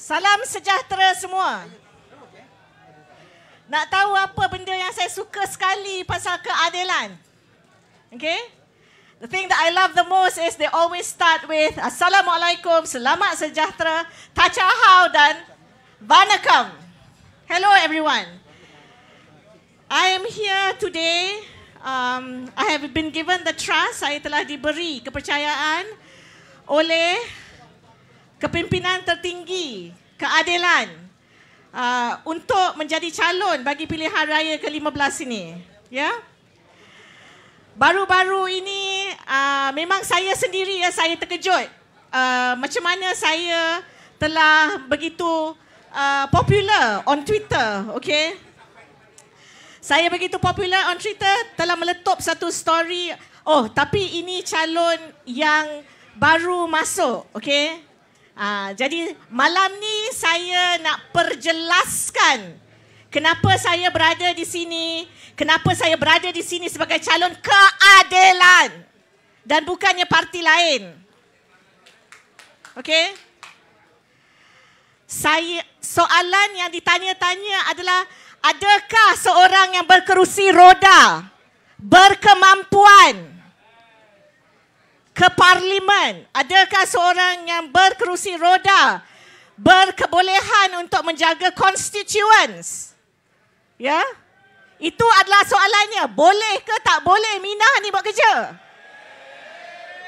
Salam sejahtera semua. Nak tahu apa benda yang saya suka sekali pasal keadilan? Okay? The thing that I love the most is they always start with Assalamualaikum, selamat sejahtera, Tachahau dan Vanakkam. Hello everyone. I am here today. I have been given the trust, saya telah diberi kepercayaan oleh kepimpinan tertinggi keadilan untuk menjadi calon bagi pilihan raya ke-15 ini. Ya. Baru-baru ini memang saya sendiri saya terkejut macam mana saya telah begitu popular on Twitter, okay? Saya begitu popular on Twitter, telah meletup satu story. Oh, tapi ini calon yang baru masuk, okay? Jadi malam ni saya nak perjelaskan kenapa saya berada di sini, kenapa saya berada di sini sebagai calon keadilan dan bukannya parti lain. Okay? Soalan yang ditanya-tanya adalah, adakah seorang yang berkerusi roda berkemampuan ke parlimen? Adakah seorang yang berkerusi roda berkebolehan untuk menjaga constituents? Ya? Itu adalah soalannya. Boleh ke tak boleh Minah ni buat kerja?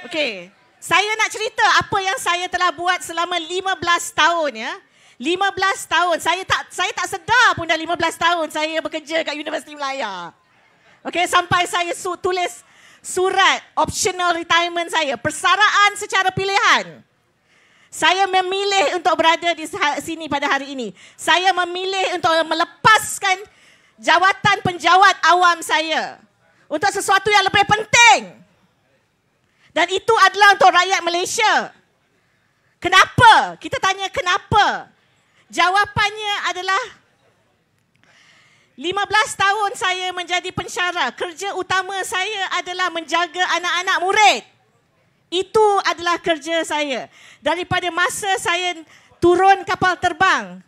Okey. Saya nak cerita apa yang saya telah buat selama 15 tahun ya. 15 tahun. Saya tak sedar pun dah 15 tahun saya bekerja kat Universiti Melaya. Okey, sampai saya tulis surat optional retirement saya, persaraan secara pilihan. Saya memilih untuk berada di sini pada hari ini. Saya memilih untuk melepaskan jawatan penjawat awam saya untuk sesuatu yang lebih penting. Dan itu adalah untuk rakyat Malaysia. Kenapa? Kita tanya kenapa? Jawapannya adalah 15 tahun saya menjadi pensyarah. Kerja utama saya adalah menjaga anak-anak murid. Itu adalah kerja saya. Daripada masa saya turun kapal terbang,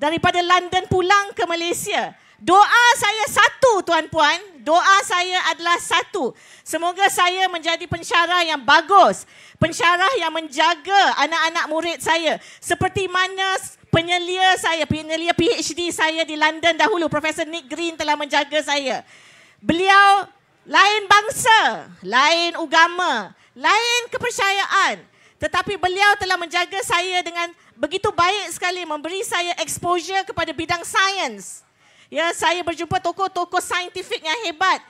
daripada London pulang ke Malaysia, doa saya satu, tuan-puan. Doa saya adalah satu. Semoga saya menjadi pensyarah yang bagus. Pensyarah yang menjaga anak-anak murid saya. Seperti mana penyelia PhD saya di London dahulu, Profesor Nick Green telah menjaga saya. Beliau lain bangsa, lain agama, lain kepercayaan. Tetapi beliau telah menjaga saya dengan begitu baik sekali, memberi saya exposure kepada bidang sains. Ya, saya berjumpa tokoh-tokoh saintifik yang hebat.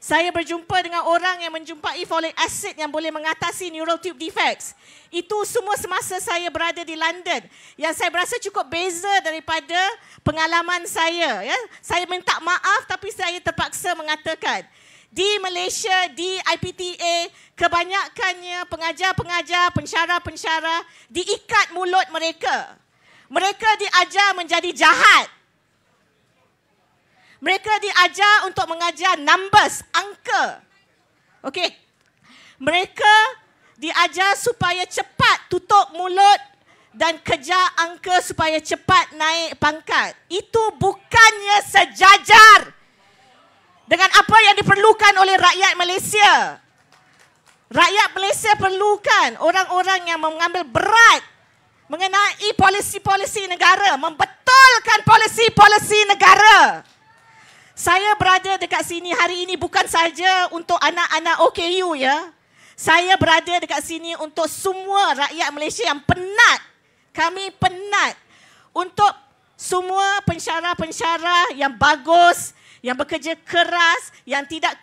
Saya berjumpa dengan orang yang menjumpai folic acid yang boleh mengatasi neural tube defects. Itu semua semasa saya berada di London. Yang saya berasa cukup beza daripada pengalaman saya. Ya. Saya minta maaf tapi saya terpaksa mengatakan, di Malaysia, di IPTA, kebanyakannya pengajar-pengajar, pensyarah-pensyarah, diikat mulut mereka. Mereka diajar menjadi jahat. Mereka diajar untuk mengajar numbers, angka. Okey. Mereka diajar supaya cepat tutup mulut dan kejar angka supaya cepat naik pangkat. Itu bukannya sejajar dengan apa yang diperlukan oleh rakyat Malaysia. Rakyat Malaysia perlukan orang-orang yang mengambil berat mengenai polisi-polisi negara, membetulkan polisi-polisi negara. Saya berada dekat sini hari ini bukan saja untuk anak-anak OKU ya. Saya berada dekat sini untuk semua rakyat Malaysia yang penat. Kami penat untuk semua pensyarah-pensyarah yang bagus, yang bekerja keras, yang tidak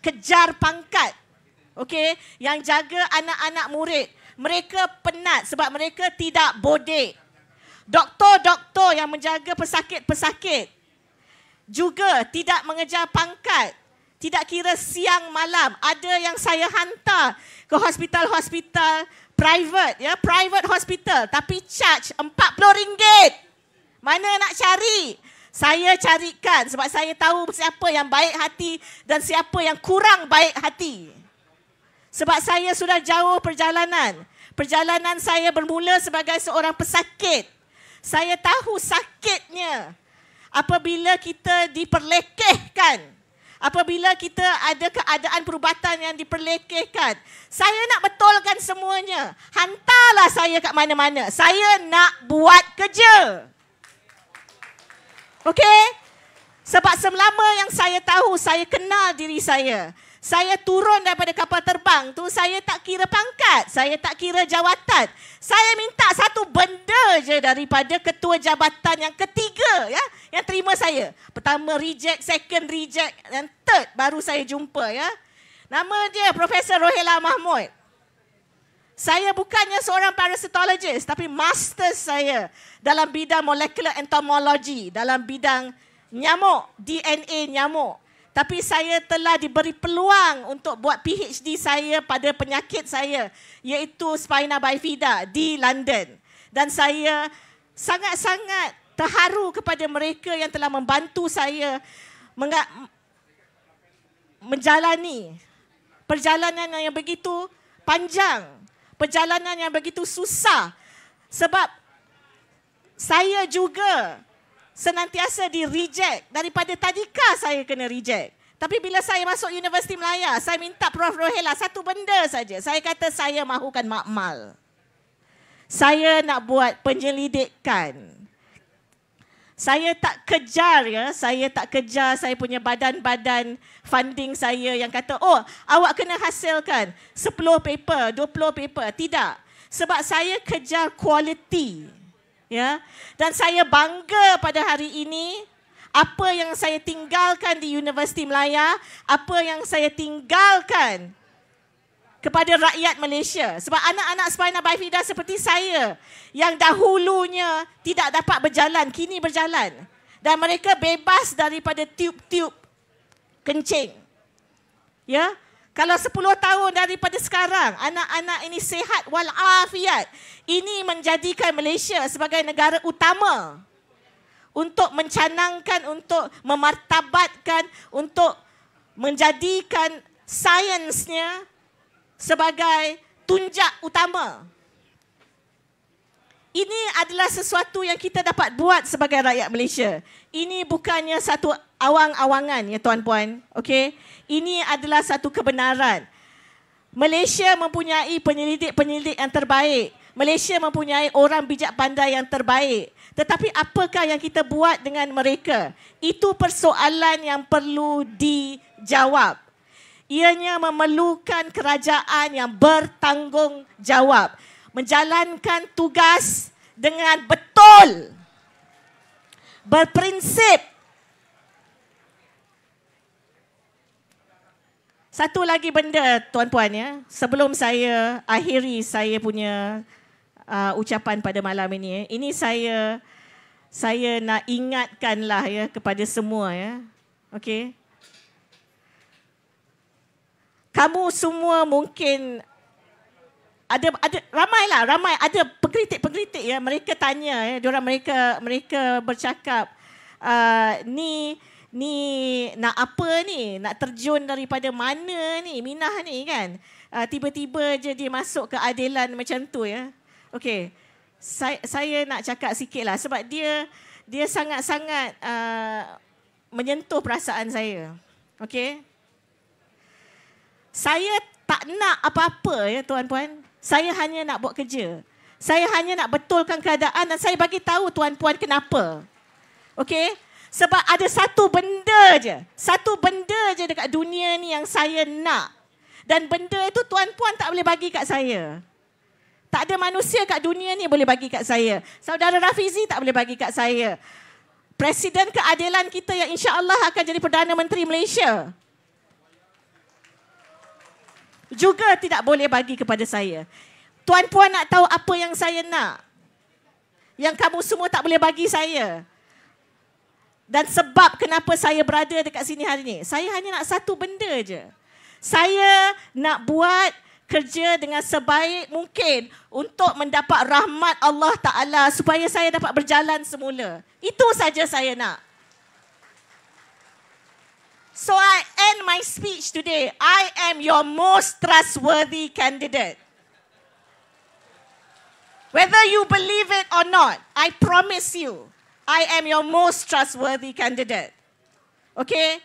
kejar pangkat. Okey, yang jaga anak-anak murid. Mereka penat sebab mereka tidak bodek. Doktor-doktor yang menjaga pesakit-pesakit juga tidak mengejar pangkat. Tidak kira siang malam. Ada yang saya hantar ke hospital-hospital private, ya, private hospital, tapi charge RM40. Mana nak cari? Saya carikan sebab saya tahu siapa yang baik hati dan siapa yang kurang baik hati. Sebab saya sudah jauh perjalanan. Perjalanan saya bermula sebagai seorang pesakit. Saya tahu sakitnya apabila kita diperlekehkan. Apabila kita ada keadaan perubatan yang diperlekehkan. Saya nak betulkan semuanya. Hantarlah saya kat mana-mana. Saya nak buat kerja. Okey? Sebab selama yang saya tahu, saya kenal diri saya. Saya turun daripada kapal terbang tu, saya tak kira pangkat, saya tak kira jawatan. Saya minta satu benda je daripada ketua jabatan yang ketiga ya, yang terima saya. Pertama reject, second reject, dan third baru saya jumpa ya. Nama dia Profesor Rohela Mahmud. Saya bukannya seorang parasitologist, tapi master saya dalam bidang molecular entomology, dalam bidang nyamuk, DNA nyamuk. Tapi saya telah diberi peluang untuk buat PhD saya pada penyakit saya, iaitu Spina bifida di London. Dan saya sangat-sangat terharu kepada mereka yang telah membantu saya menjalani perjalanan yang begitu panjang, perjalanan yang begitu susah. Sebab saya juga senantiasa di-reject. Daripada tadika saya kena reject. Tapi bila saya masuk Universiti Melaya, saya minta Prof. Rohela satu benda saja. Saya kata saya mahukan makmal. Saya nak buat penyelidikan. Saya tak kejar ya, saya tak kejar saya punya badan-badan funding saya yang kata, oh awak kena hasilkan 10 paper, 20 paper. Tidak. Sebab saya kejar quality. Ya, dan saya bangga pada hari ini apa yang saya tinggalkan di Universiti Melaya, apa yang saya tinggalkan kepada rakyat Malaysia. Sebab anak-anak Spina bifida seperti saya yang dahulunya tidak dapat berjalan, kini berjalan. Dan mereka bebas daripada tiub-tiub kencing. Ya, kalau 10 tahun daripada sekarang, anak-anak ini sihat walafiat. Ini menjadikan Malaysia sebagai negara utama untuk mencanangkan, untuk memartabatkan, untuk menjadikan sainsnya sebagai tunjak utama. Ini adalah sesuatu yang kita dapat buat sebagai rakyat Malaysia. Ini bukannya satu awang-awangan ya tuan-puan. Okey? Ini adalah satu kebenaran. Malaysia mempunyai penyelidik-penyelidik yang terbaik. Malaysia mempunyai orang bijak pandai yang terbaik. Tetapi apakah yang kita buat dengan mereka? Itu persoalan yang perlu dijawab. Ianya memerlukan kerajaan yang bertanggungjawab. Menjalankan tugas dengan betul. Berprinsip. Satu lagi benda tuan-puan ya. Sebelum saya akhiri saya punya ucapan pada malam ini. Ini saya nak ingatkanlah ya kepada semua ya. Okey. Kamu semua mungkin ada ramai ada pengkritik ya, mereka tanya ya, diorang mereka bercakap ni nak apa ni, nak terjun daripada mana ni, Minah ni kan, tiba-tiba je dia masuk ke keadilan macam tu ya. Okey, saya nak cakap sikitlah sebab dia sangat-sangat menyentuh perasaan saya. Okey, saya tak nak apa-apa ya tuan-puan. Saya hanya nak buat kerja. Saya hanya nak betulkan keadaan dan saya bagi tahu tuan-puan kenapa. Okey? Sebab ada satu benda je. Satu benda je dekat dunia ni yang saya nak. Dan benda itu tuan-puan tak boleh bagi kat saya. Tak ada manusia kat dunia ni boleh bagi kat saya. Saudara Rafizi tak boleh bagi kat saya. Presiden keadilan kita yang insya-Allah akan jadi Perdana Menteri Malaysia juga tidak boleh bagi kepada saya. Tuan-puan nak tahu apa yang saya nak? Yang kamu semua tak boleh bagi saya. Dan sebab kenapa saya berada dekat sini hari ini. Saya hanya nak satu benda je. Saya nak buat kerja dengan sebaik mungkin untuk mendapat rahmat Allah Ta'ala supaya saya dapat berjalan semula. Itu saja saya nak. So I end my speech today. I am your most trustworthy candidate. Whether you believe it or not, I promise you, I am your most trustworthy candidate. Okay?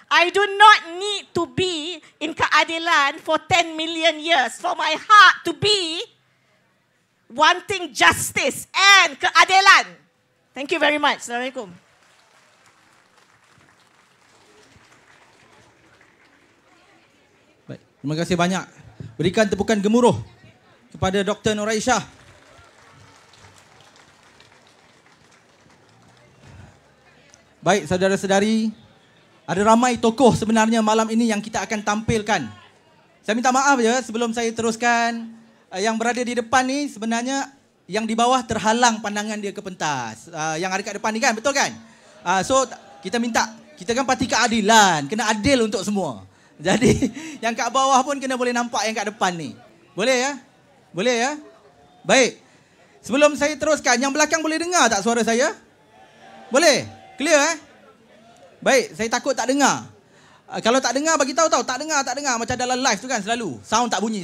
I do not need to be in keadilan for 10 million years for my heart to be wanting justice and keadilan. Thank you very much. Assalamualaikum. Baik, terima kasih banyak. Berikan tepukan gemuruh kepada Dr. Nuraisyah. Baik, saudara-saudari, ada ramai tokoh sebenarnya malam ini yang kita akan tampilkan. Saya minta maaf ya sebelum saya teruskan. Yang berada di depan ni sebenarnya yang di bawah terhalang pandangan dia ke pentas. Yang ada kat depan ni kan, betul kan? So kita minta, kita kan parti keadilan, kena adil untuk semua. Jadi yang kat bawah pun kena boleh nampak yang kat depan ni. Boleh ya? Boleh ya? Baik. Sebelum saya teruskan, yang belakang boleh dengar tak suara saya? Boleh? Clear Baik, saya takut tak dengar. Kalau tak dengar bagi tahu tak dengar macam dalam live tu kan selalu. Sound tak bunyi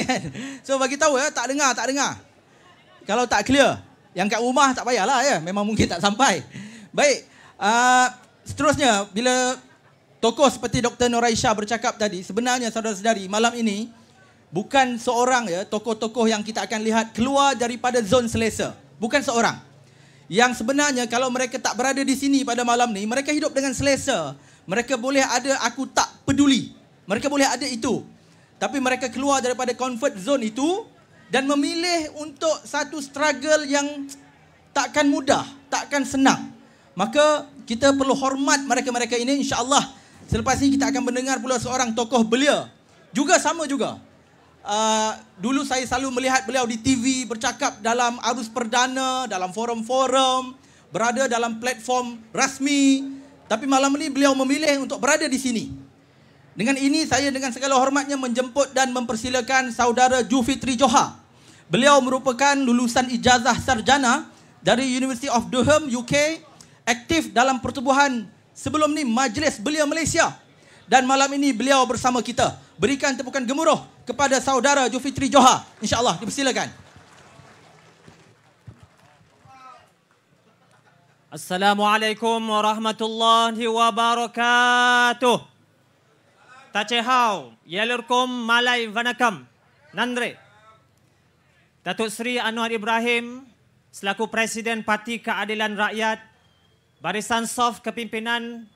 kan. So bagi tahu ya, tak dengar. Kalau tak clear, yang kat rumah tak payahlah ya, memang mungkin tak sampai. Baik. Seterusnya bila tokoh seperti Dr. Nuraisyah bercakap tadi, sebenarnya saudara-saudari, malam ini bukan seorang ya tokoh-tokoh yang kita akan lihat keluar daripada zon selesa. Bukan seorang. Yang sebenarnya kalau mereka tak berada di sini pada malam ni, mereka hidup dengan selesa. Mereka boleh ada aku tak peduli. Mereka boleh ada itu. Tapi mereka keluar daripada comfort zone itu dan memilih untuk satu struggle yang takkan mudah, takkan senang. Maka kita perlu hormat mereka-mereka ini, insya-Allah. Selepas ini kita akan mendengar pula seorang tokoh belia. Juga sama juga. Dulu saya selalu melihat beliau di TV bercakap dalam arus perdana, dalam forum-forum, berada dalam platform rasmi. Tapi malam ini beliau memilih untuk berada di sini. Dengan ini saya dengan segala hormatnya menjemput dan mempersilakan saudara Julfitri Johar. Beliau merupakan lulusan ijazah sarjana dari University of Durham, UK, aktif dalam pertubuhan sebelum ni Majlis Belia Malaysia. Dan malam ini beliau bersama kita. Berikan tepukan gemuruh kepada saudara Julfitri Johar. InsyaAllah, dipersilakan. Assalamualaikum warahmatullahi wabarakatuh. Tachehau, Yelurkum Malay Vanakam, Nandre. Datuk Seri Anwar Ibrahim, selaku Presiden Parti Keadilan Rakyat, Barisan Sof Kepimpinan